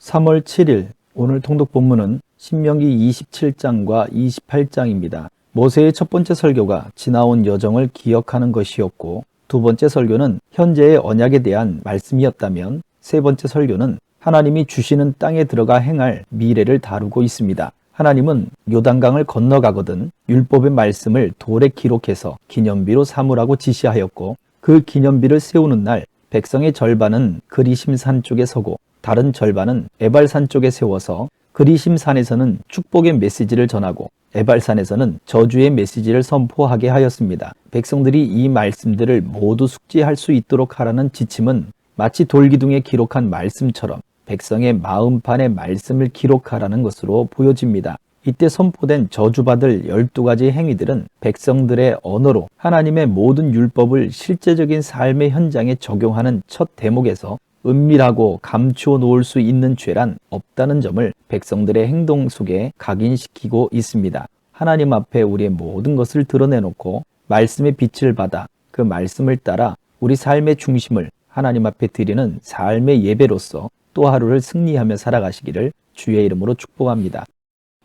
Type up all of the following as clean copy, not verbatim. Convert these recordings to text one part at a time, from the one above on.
3월 7일 오늘 통독 본문은 신명기 27장과 28장입니다. 모세의 첫 번째 설교가 지나온 여정을 기억하는 것이었고, 두 번째 설교는 현재의 언약에 대한 말씀이었다면, 세 번째 설교는 하나님이 주시는 땅에 들어가 행할 미래를 다루고 있습니다. 하나님은 요단강을 건너가거든 율법의 말씀을 돌에 기록해서 기념비로 삼으라고 지시하였고, 그 기념비를 세우는 날 백성의 절반은 그리심 산 쪽에 서고 다른 절반은 에발산 쪽에 세워서 그리심 산에서는 축복의 메시지를 전하고 에발산에서는 저주의 메시지를 선포하게 하였습니다. 백성들이 이 말씀들을 모두 숙지할 수 있도록 하라는 지침은 마치 돌기둥에 기록한 말씀처럼 백성의 마음판에 말씀을 기록하라는 것으로 보여집니다. 이때 선포된 저주받을 12가지 행위들은 백성들의 언어로 하나님의 모든 율법을 실제적인 삶의 현장에 적용하는 첫 대목에서 은밀하고 감추어 놓을 수 있는 죄란 없다는 점을 백성들의 행동 속에 각인시키고 있습니다. 하나님 앞에 우리의 모든 것을 드러내놓고 말씀의 빛을 받아 그 말씀을 따라 우리 삶의 중심을 하나님 앞에 드리는 삶의 예배로서 또 하루를 승리하며 살아가시기를 주의 이름으로 축복합니다.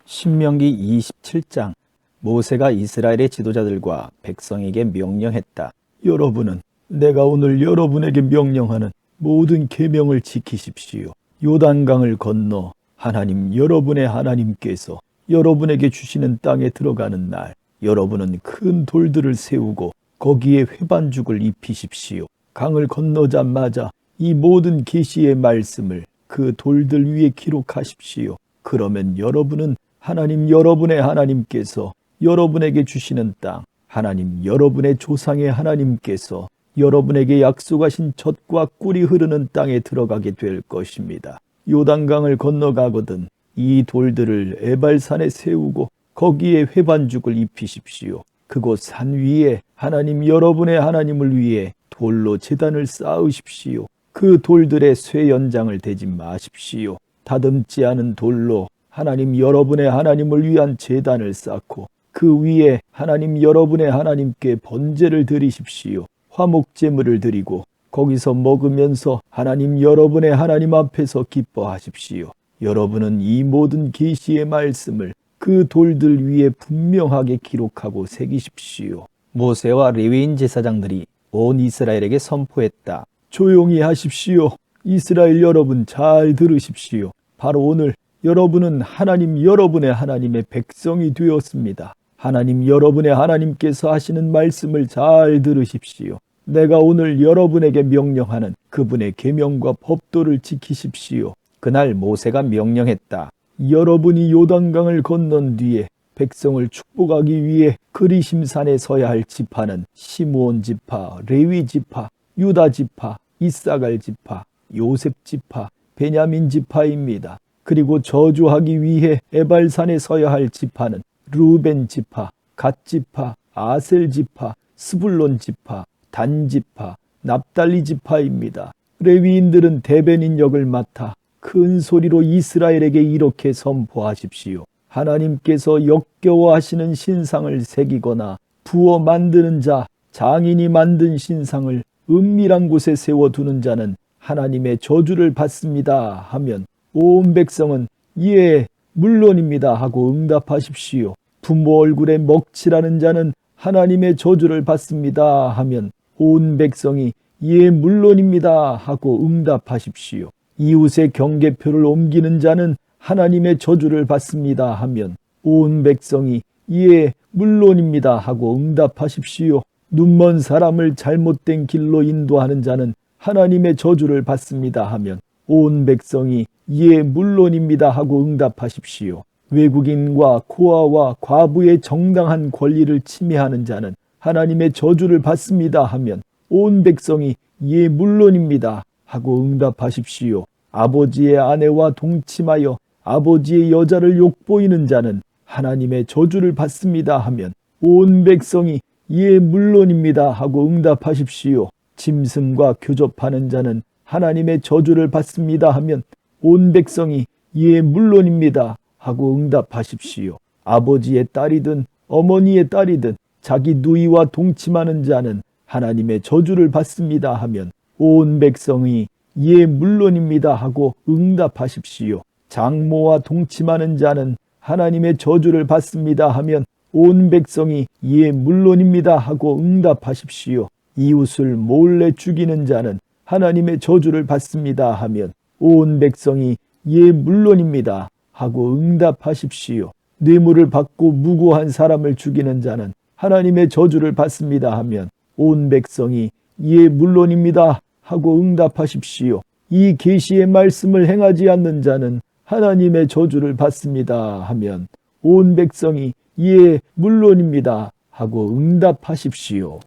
신명기 27장. 모세가 이스라엘의 지도자들과 백성에게 명령했다. 여러분은 내가 오늘 여러분에게 명령하는 모든 계명을 지키십시오. 요단강을 건너 하나님 여러분의 하나님께서 여러분에게 주시는 땅에 들어가는 날, 여러분은 큰 돌들을 세우고 거기에 회반죽을 입히십시오. 강을 건너자마자 이 모든 계시의 말씀을 그 돌들 위에 기록하십시오. 그러면 여러분은 하나님 여러분의 하나님께서 여러분에게 주시는 땅, 하나님 여러분의 조상의 하나님께서 여러분에게 약속하신 젖과 꿀이 흐르는 땅에 들어가게 될 것입니다. 요단강을 건너가거든 이 돌들을 에발산에 세우고 거기에 회반죽을 입히십시오. 그곳 산 위에 하나님 여러분의 하나님을 위해 돌로 제단을 쌓으십시오. 그 돌들의 쇠 연장을 대지 마십시오. 다듬지 않은 돌로 하나님 여러분의 하나님을 위한 제단을 쌓고 그 위에 하나님 여러분의 하나님께 번제를 드리십시오. 화목제물을 드리고 거기서 먹으면서 하나님 여러분의 하나님 앞에서 기뻐하십시오. 여러분은 이 모든 계시의 말씀을 그 돌들 위에 분명하게 기록하고 새기십시오. 모세와 레위인 제사장들이 온 이스라엘에게 선포했다. 조용히 하십시오. 이스라엘 여러분 잘 들으십시오. 바로 오늘 여러분은 하나님 여러분의 하나님의 백성이 되었습니다. 하나님 여러분의 하나님께서 하시는 말씀을 잘 들으십시오. 내가 오늘 여러분에게 명령하는 그분의 계명과 법도를 지키십시오. 그날 모세가 명령했다. 여러분이 요단강을 건넌 뒤에 백성을 축복하기 위해 그리심산에 서야 할 지파는 시므온 지파, 레위 지파, 유다 지파, 이사갈 지파, 요셉 지파, 베냐민 지파입니다. 그리고 저주하기 위해 에발산에 서야 할 지파는 루벤 지파, 갓 지파, 아셀 지파, 스불론 지파, 단 지파, 납달리 지파입니다. 레위인들은 대변인 역을 맡아 큰 소리로 이스라엘에게 이렇게 선포하십시오. 하나님께서 역겨워하시는 신상을 새기거나 부어 만드는 자, 장인이 만든 신상을 은밀한 곳에 세워두는 자는 하나님의 저주를 받습니다 하면 온 백성은 예, 물론입니다 하고 응답하십시오. 부모 얼굴에 먹칠하는 자는 하나님의 저주를 받습니다 하면 온 백성이 예, 물론입니다 하고 응답하십시오. 이웃의 경계표를 옮기는 자는 하나님의 저주를 받습니다 하면 온 백성이 예, 물론입니다 하고 응답하십시오. 눈먼 사람을 잘못된 길로 인도하는 자는 하나님의 저주를 받습니다 하면 온 백성이 예, 물론입니다 하고 응답하십시오. 외국인과 고아와 과부의 정당한 권리를 침해하는 자는 하나님의 저주를 받습니다 하면 온 백성이 예, 물론입니다 하고 응답하십시오. 아버지의 아내와 동침하여 아버지의 여자를 욕보이는 자는 하나님의 저주를 받습니다 하면 온 백성이 예, 물론입니다 하고 응답하십시오. 짐승과 교접하는 자는 하나님의 저주를 받습니다 하면 온 백성이 예, 물론입니다 하고 응답하십시오. 아버지의 딸이든 어머니의 딸이든 자기 누이와 동침하는 자는 하나님의 저주를 받습니다 하면 온 백성이 예, 물론입니다 하고 응답하십시오. 장모와 동침하는 자는 하나님의 저주를 받습니다 하면 온 백성이 예, 물론입니다 하고 응답하십시오. 이웃을 몰래 죽이는 자는 하나님의 저주를 받습니다 하면 온 백성이 예, 물론입니다 하고 응답하십시오. 뇌물을 받고 무고한 사람을 죽이는 자는 하나님의 저주를 받습니다 하면 온 백성이 예, 물론입니다 하고 응답하십시오. 이 계시의 말씀을 행하지 않는 자는 하나님의 저주를 받습니다 하면 온 백성이 예, 물론입니다 하고 응답하십시오.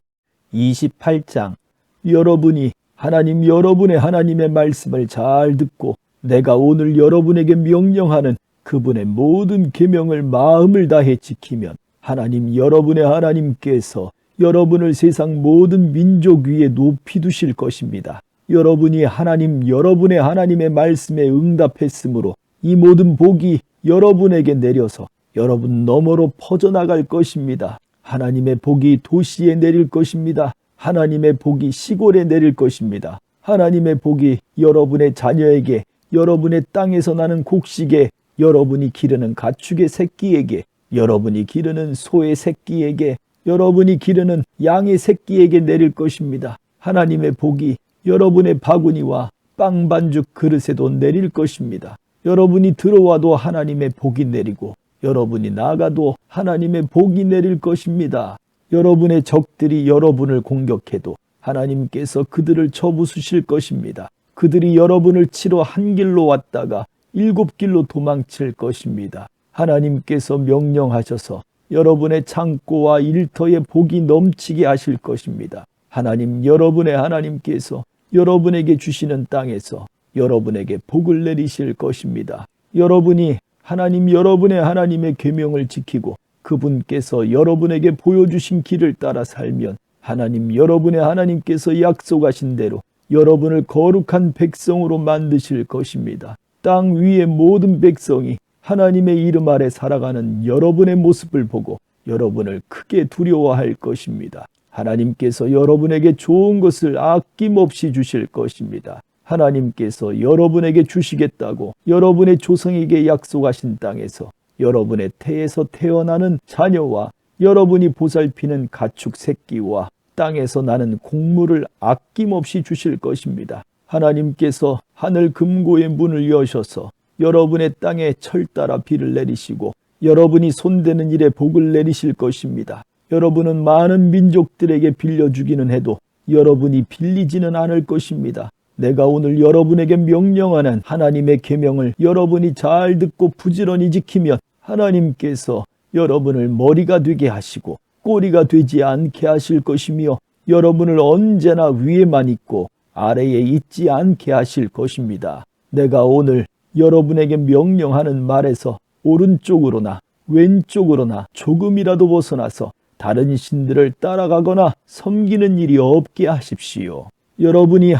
28장. 여러분이 여러분의 하나님의 말씀을 잘 듣고 내가 오늘 여러분에게 명령하는 그분의 모든 계명을 마음을 다해 지키면 여러분의 하나님께서 여러분을 세상 모든 민족 위에 높이 두실 것입니다. 여러분이 여러분의 하나님의 말씀에 응답했으므로 이 모든 복이 여러분에게 내려서 여러분 너머로 퍼져나갈 것입니다. 하나님의 복이 도시에 내릴 것입니다. 하나님의 복이 시골에 내릴 것입니다. 하나님의 복이 여러분의 자녀에게, 여러분의 땅에서 나는 곡식에, 여러분이 기르는 가축의 새끼에게, 여러분이 기르는 소의 새끼에게, 여러분이 기르는 양의 새끼에게 내릴 것입니다. 하나님의 복이 여러분의 바구니와 빵 반죽 그릇에도 내릴 것입니다. 여러분이 들어와도 하나님의 복이 내리고 여러분이 나가도 하나님의 복이 내릴 것입니다. 여러분의 적들이 여러분을 공격해도 하나님께서 그들을 쳐부수실 것입니다. 그들이 여러분을 치러 한 길로 왔다가 7길로 도망칠 것입니다. 하나님께서 명령하셔서 여러분의 창고와 일터에 복이 넘치게 하실 것입니다. 여러분의 하나님께서 여러분에게 주시는 땅에서 여러분에게 복을 내리실 것입니다. 여러분이 여러분의 하나님의 계명을 지키고 그분께서 여러분에게 보여주신 길을 따라 살면 여러분의 하나님께서 약속하신 대로 여러분을 거룩한 백성으로 만드실 것입니다. 땅 위의 모든 백성이 하나님의 이름 아래 살아가는 여러분의 모습을 보고 여러분을 크게 두려워할 것입니다. 하나님께서 여러분에게 좋은 것을 아낌없이 주실 것입니다. 하나님께서 여러분에게 주시겠다고 여러분의 조상에게 약속하신 땅에서 여러분의 태에서 태어나는 자녀와 여러분이 보살피는 가축 새끼와 땅에서 나는 곡물을 아낌없이 주실 것입니다. 하나님께서 하늘 금고의 문을 여셔서 여러분의 땅에 철따라 비를 내리시고 여러분이 손대는 일에 복을 내리실 것입니다. 여러분은 많은 민족들에게 빌려주기는 해도 여러분이 빌리지는 않을 것입니다. 내가 오늘 여러분에게 명령하는 하나님의 계명을 여러분이 잘 듣고 부지런히 지키면 하나님께서 여러분을 머리가 되게 하시고 꼬리가 되지 않게 하실 것이며 여러분을 언제나 위에만 있고 아래에 있지 않게 하실 것입니다. 내가 오늘 여러분에게 명령하는 말에서 오른쪽으로나 왼쪽으로나 조금이라도 벗어나서 다른 신들을 따라가거나 섬기는 일이 없게 하십시오. 여러분이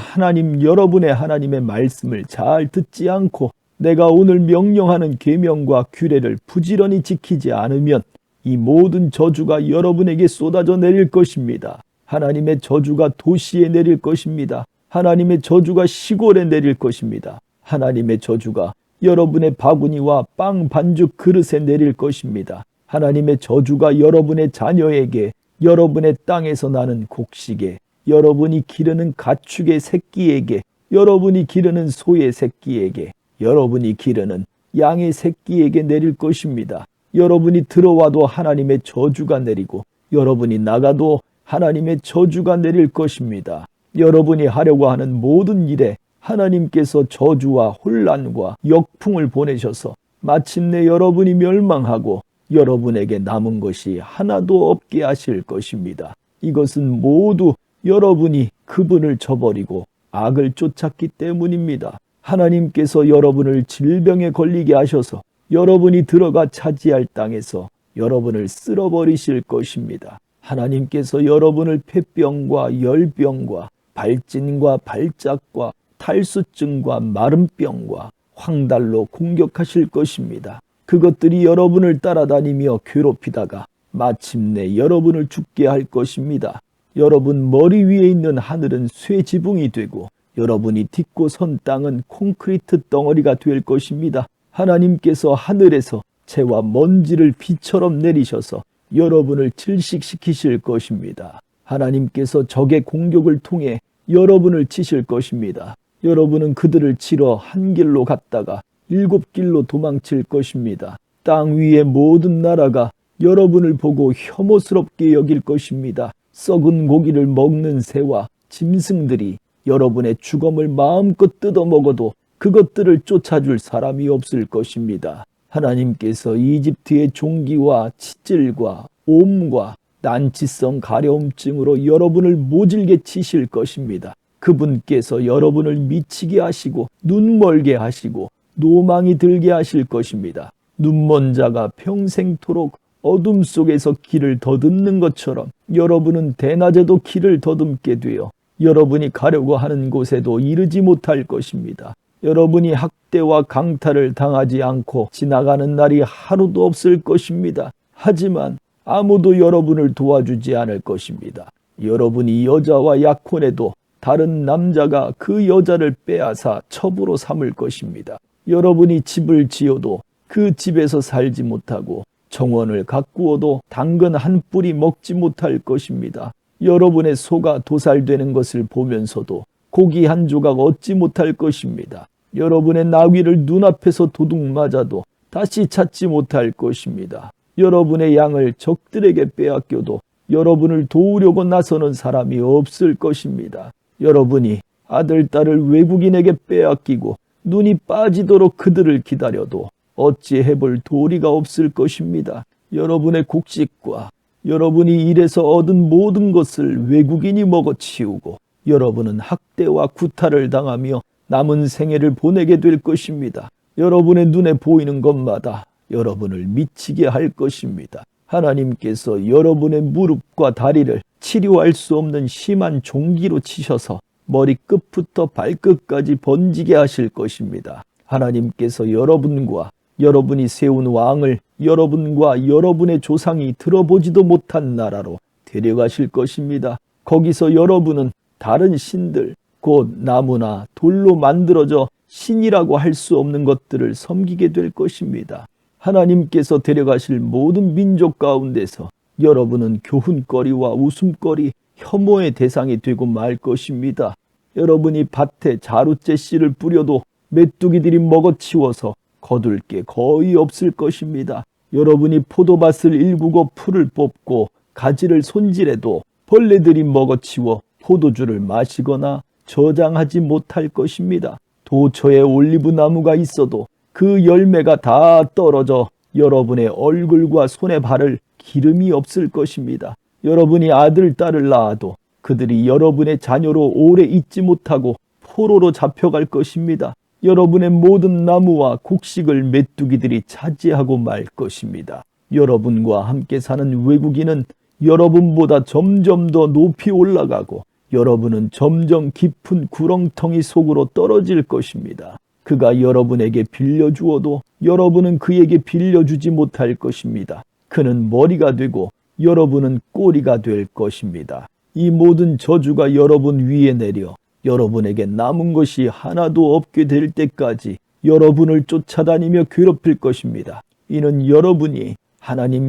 여러분의 하나님의 말씀을 잘 듣지 않고 내가 오늘 명령하는 계명과 규례를 부지런히 지키지 않으면 이 모든 저주가 여러분에게 쏟아져 내릴 것입니다. 하나님의 저주가 도시에 내릴 것입니다. 하나님의 저주가 시골에 내릴 것입니다. 하나님의 저주가 여러분의 바구니와 빵 반죽 그릇에 내릴 것입니다. 하나님의 저주가 여러분의 자녀에게, 여러분의 땅에서 나는 곡식에, 여러분이 기르는 가축의 새끼에게, 여러분이 기르는 소의 새끼에게, 여러분이 기르는 양의 새끼에게 내릴 것입니다. 여러분이 들어와도 하나님의 저주가 내리고 여러분이 나가도 하나님의 저주가 내릴 것입니다. 여러분이 하려고 하는 모든 일에 하나님께서 저주와 혼란과 역풍을 보내셔서 마침내 여러분이 멸망하고 여러분에게 남은 것이 하나도 없게 하실 것입니다. 이것은 모두 여러분이 그분을 저버리고 악을 쫓았기 때문입니다. 하나님께서 여러분을 질병에 걸리게 하셔서 여러분이 들어가 차지할 땅에서 여러분을 쓸어버리실 것입니다. 하나님께서 여러분을 폐병과 열병과 발진과 발작과 탈수증과 마른병과 황달로 공격하실 것입니다. 그것들이 여러분을 따라다니며 괴롭히다가 마침내 여러분을 죽게 할 것입니다. 여러분 머리 위에 있는 하늘은 쇠지붕이 되고 여러분이 딛고 선 땅은 콘크리트 덩어리가 될 것입니다. 하나님께서 하늘에서 재와 먼지를 비처럼 내리셔서 여러분을 질식시키실 것입니다. 하나님께서 적의 공격을 통해 여러분을 치실 것입니다. 여러분은 그들을 치러 한 길로 갔다가 7길로 도망칠 것입니다. 땅 위의 모든 나라가 여러분을 보고 혐오스럽게 여길 것입니다. 썩은 고기를 먹는 새와 짐승들이 여러분의 주검을 마음껏 뜯어먹어도 그것들을 쫓아줄 사람이 없을 것입니다. 하나님께서 이집트의 종기와 치질과 옴과 난치성 가려움증으로 여러분을 모질게 치실 것입니다. 그분께서 여러분을 미치게 하시고 눈멀게 하시고 노망이 들게 하실 것입니다. 눈먼 자가 평생토록 어둠 속에서 길을 더듬는 것처럼 여러분은 대낮에도 길을 더듬게 되어 여러분이 가려고 하는 곳에도 이르지 못할 것입니다. 여러분이 학대와 강탈을 당하지 않고 지나가는 날이 하루도 없을 것입니다. 하지만 아무도 여러분을 도와주지 않을 것입니다. 여러분이 여자와 약혼해도 다른 남자가 그 여자를 빼앗아 첩으로 삼을 것입니다. 여러분이 집을 지어도 그 집에서 살지 못하고 정원을 가꾸어도 당근 한 뿌리 먹지 못할 것입니다. 여러분의 소가 도살되는 것을 보면서도 고기 한 조각 얻지 못할 것입니다. 여러분의 나귀를 눈앞에서 도둑 맞아도 다시 찾지 못할 것입니다. 여러분의 양을 적들에게 빼앗겨도 여러분을 도우려고 나서는 사람이 없을 것입니다. 여러분이 아들, 딸을 외국인에게 빼앗기고 눈이 빠지도록 그들을 기다려도 어찌 해볼 도리가 없을 것입니다. 여러분의 곡식과 여러분이 일해서 얻은 모든 것을 외국인이 먹어치우고 여러분은 학대와 구타를 당하며 남은 생애를 보내게 될 것입니다. 여러분의 눈에 보이는 것마다 여러분을 미치게 할 것입니다. 하나님께서 여러분의 무릎과 다리를 치료할 수 없는 심한 종기로 치셔서 머리끝부터 발끝까지 번지게 하실 것입니다. 하나님께서 여러분과 여러분이 세운 왕을 여러분과 여러분의 조상이 들어보지도 못한 나라로 데려가실 것입니다. 거기서 여러분은 다른 신들, 곧 나무나 돌로 만들어져 신이라고 할 수 없는 것들을 섬기게 될 것입니다. 하나님께서 데려가실 모든 민족 가운데서 여러분은 교훈거리와 웃음거리, 혐오의 대상이 되고 말 것입니다. 여러분이 밭에 자루째 씨를 뿌려도 메뚜기들이 먹어치워서 거둘 게 거의 없을 것입니다. 여러분이 포도밭을 일구고 풀을 뽑고 가지를 손질해도 벌레들이 먹어치워 포도주를 마시거나 저장하지 못할 것입니다. 도처에 올리브 나무가 있어도 그 열매가 다 떨어져 여러분의 얼굴과 손에 바를 기름이 없을 것입니다. 여러분이 아들, 딸을 낳아도 그들이 여러분의 자녀로 오래 있지 못하고 포로로 잡혀갈 것입니다. 여러분의 모든 나무와 곡식을 메뚜기들이 차지하고 말 것입니다. 여러분과 함께 사는 외국인은 여러분보다 점점 더 높이 올라가고 여러분은 점점 깊은 구렁텅이 속으로 떨어질 것입니다. 그가 여러분에게 빌려주어도 여러분은 그에게 빌려주지 못할 것입니다. 그는 머리가 되고 여러분은 꼬리가 될 것입니다. 이 모든 저주가 여러분 위에 내려 여러분에게 남은 것이 하나도 없게 될 때까지 여러분을 쫓아다니며 괴롭힐 것입니다. 이는 여러분이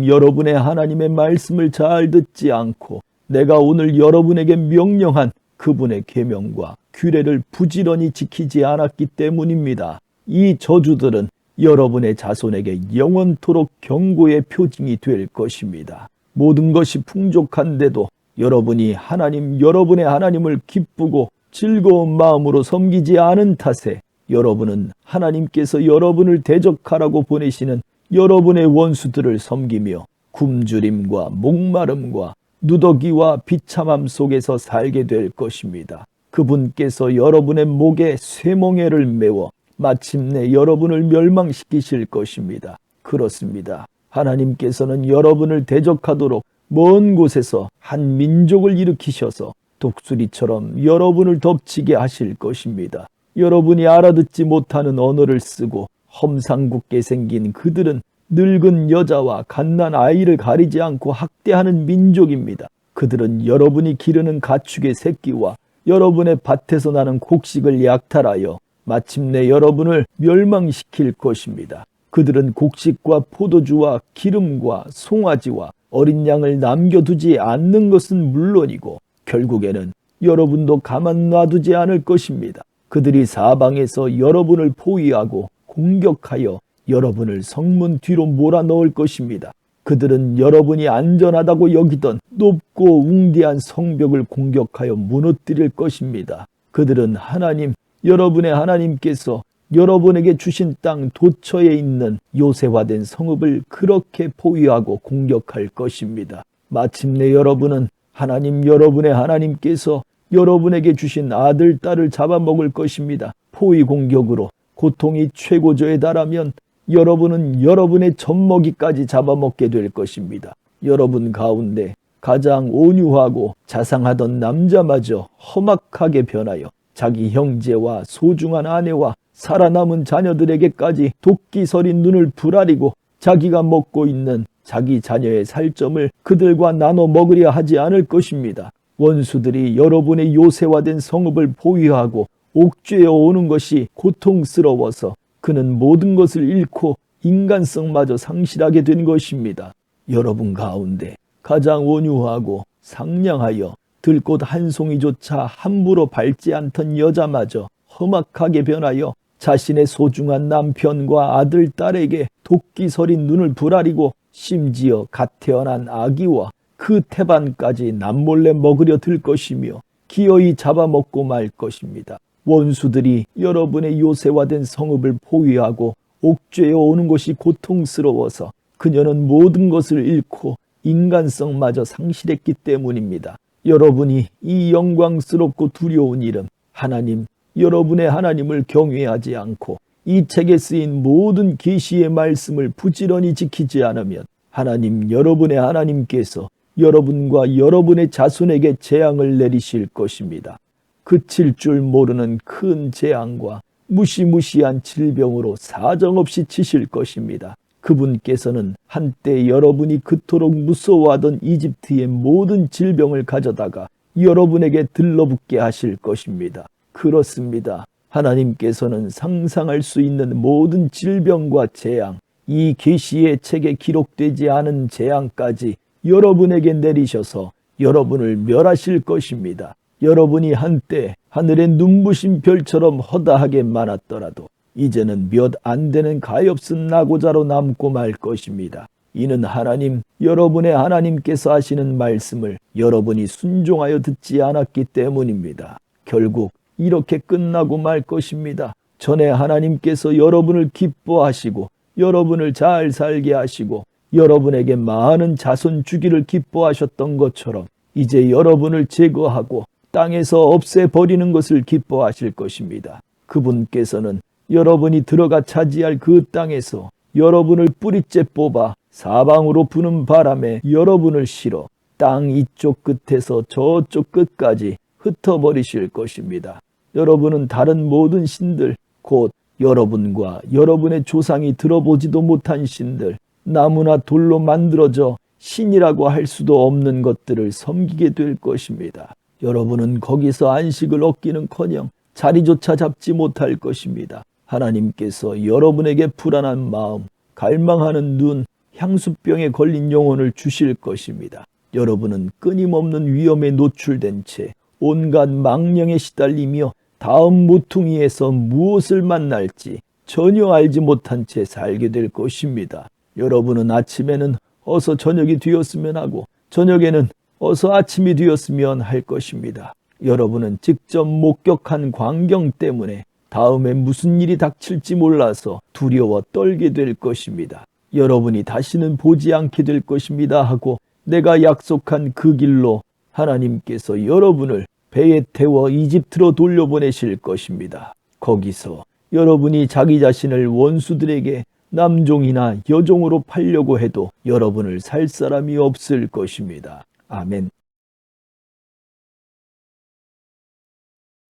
여러분의 하나님의 말씀을 잘 듣지 않고 내가 오늘 여러분에게 명령한 그분의 계명과 규례를 부지런히 지키지 않았기 때문입니다. 이 저주들은 여러분의 자손에게 영원토록 경고의 표징이 될 것입니다. 모든 것이 풍족한데도 여러분이 여러분의 하나님을 기쁘고 즐거운 마음으로 섬기지 않은 탓에 여러분은 하나님께서 여러분을 대적하라고 보내시는 여러분의 원수들을 섬기며 굶주림과 목마름과 누더기와 비참함 속에서 살게 될 것입니다. 그분께서 여러분의 목에 쇠멍에를 메워 마침내 여러분을 멸망시키실 것입니다. 그렇습니다. 하나님께서는 여러분을 대적하도록 먼 곳에서 한 민족을 일으키셔서 독수리처럼 여러분을 덮치게 하실 것입니다. 여러분이 알아듣지 못하는 언어를 쓰고 험상궂게 생긴 그들은 늙은 여자와 갓난 아이를 가리지 않고 학대하는 민족입니다. 그들은 여러분이 기르는 가축의 새끼와 여러분의 밭에서 나는 곡식을 약탈하여 마침내 여러분을 멸망시킬 것입니다. 그들은 곡식과 포도주와 기름과 송아지와 어린 양을 남겨두지 않는 것은 물론이고 결국에는 여러분도 가만 놔두지 않을 것입니다. 그들이 사방에서 여러분을 포위하고 공격하여 여러분을 성문 뒤로 몰아넣을 것입니다. 그들은 여러분이 안전하다고 여기던 높고 웅대한 성벽을 공격하여 무너뜨릴 것입니다. 그들은 하나님, 여러분의 하나님께서 여러분에게 주신 땅 도처에 있는 요새화된 성읍을 그렇게 포위하고 공격할 것입니다. 마침내 여러분은 하나님, 여러분의 하나님께서 여러분에게 주신 아들, 딸을 잡아먹을 것입니다. 포위 공격으로 고통이 최고조에 달하면 여러분은 여러분의 젖먹이까지 잡아먹게 될 것입니다. 여러분 가운데 가장 온유하고 자상하던 남자마저 험악하게 변하여 자기 형제와 소중한 아내와 살아남은 자녀들에게까지 도끼 서린 눈을 부라리고 자기가 먹고 있는 자기 자녀의 살점을 그들과 나눠 먹으려 하지 않을 것입니다. 원수들이 여러분의 요새화된 성읍을 포위하고 옥죄어 오는 것이 고통스러워서 그는 모든 것을 잃고 인간성마저 상실하게 된 것입니다. 여러분 가운데 가장 온유하고 상냥하여 들꽃 한 송이조차 함부로 밟지 않던 여자마저 험악하게 변하여 자신의 소중한 남편과 아들, 딸에게 도끼 서린 눈을 부라리고 심지어 갓 태어난 아기와 그 태반까지 남몰래 먹으려 들 것이며 기어이 잡아먹고 말 것입니다. 원수들이 여러분의 요새화된 성읍을 포위하고 옥죄어 오는 것이 고통스러워서 그녀는 모든 것을 잃고 인간성마저 상실했기 때문입니다. 여러분이 이 영광스럽고 두려운 이름 하나님, 여러분의 하나님을 경외하지 않고 이 책에 쓰인 모든 계시의 말씀을 부지런히 지키지 않으면 하나님, 여러분의 하나님께서 여러분과 여러분의 자손에게 재앙을 내리실 것입니다. 그칠 줄 모르는 큰 재앙과 무시무시한 질병으로 사정없이 치실 것입니다. 그분께서는 한때 여러분이 그토록 무서워하던 이집트의 모든 질병을 가져다가 여러분에게 들러붙게 하실 것입니다. 그렇습니다. 하나님께서는 상상할 수 있는 모든 질병과 재앙, 이 계시의 책에 기록되지 않은 재앙까지 여러분에게 내리셔서 여러분을 멸하실 것입니다. 여러분이 한때 하늘의 눈부신 별처럼 허다하게 많았더라도 이제는 몇 안 되는 가엾은 낙오자로 남고 말 것입니다. 이는 하나님, 여러분의 하나님께서 하시는 말씀을 여러분이 순종하여 듣지 않았기 때문입니다. 결국 이렇게 끝나고 말 것입니다. 전에 하나님께서 여러분을 기뻐하시고 여러분을 잘 살게 하시고 여러분에게 많은 자손 주기를 기뻐하셨던 것처럼 이제 여러분을 제거하고 땅에서 없애버리는 것을 기뻐하실 것입니다. 그분께서는 여러분이 들어가 차지할 그 땅에서 여러분을 뿌리째 뽑아 사방으로 부는 바람에 여러분을 실어 땅 이쪽 끝에서 저쪽 끝까지 흩어버리실 것입니다. 여러분은 다른 모든 신들, 곧 여러분과 여러분의 조상이 들어보지도 못한 신들, 나무나 돌로 만들어져 신이라고 할 수도 없는 것들을 섬기게 될 것입니다. 여러분은 거기서 안식을 얻기는커녕 자리조차 잡지 못할 것입니다. 하나님께서 여러분에게 불안한 마음, 갈망하는 눈, 향수병에 걸린 영혼을 주실 것입니다. 여러분은 끊임없는 위험에 노출된 채 온갖 망령에 시달리며 다음 모퉁이에서 무엇을 만날지 전혀 알지 못한 채 살게 될 것입니다. 여러분은 아침에는 어서 저녁이 되었으면 하고 저녁에는 어서 아침이 되었으면 할 것입니다. 여러분은 직접 목격한 광경 때문에 다음에 무슨 일이 닥칠지 몰라서 두려워 떨게 될 것입니다. 여러분이 다시는 보지 않게 될 것입니다 하고 내가 약속한 그 길로 하나님께서 여러분을 배에 태워 이집트로 돌려보내실 것입니다. 거기서 여러분이 자기 자신을 원수들에게 남종이나 여종으로 팔려고 해도 여러분을 살 사람이 없을 것입니다. 아멘.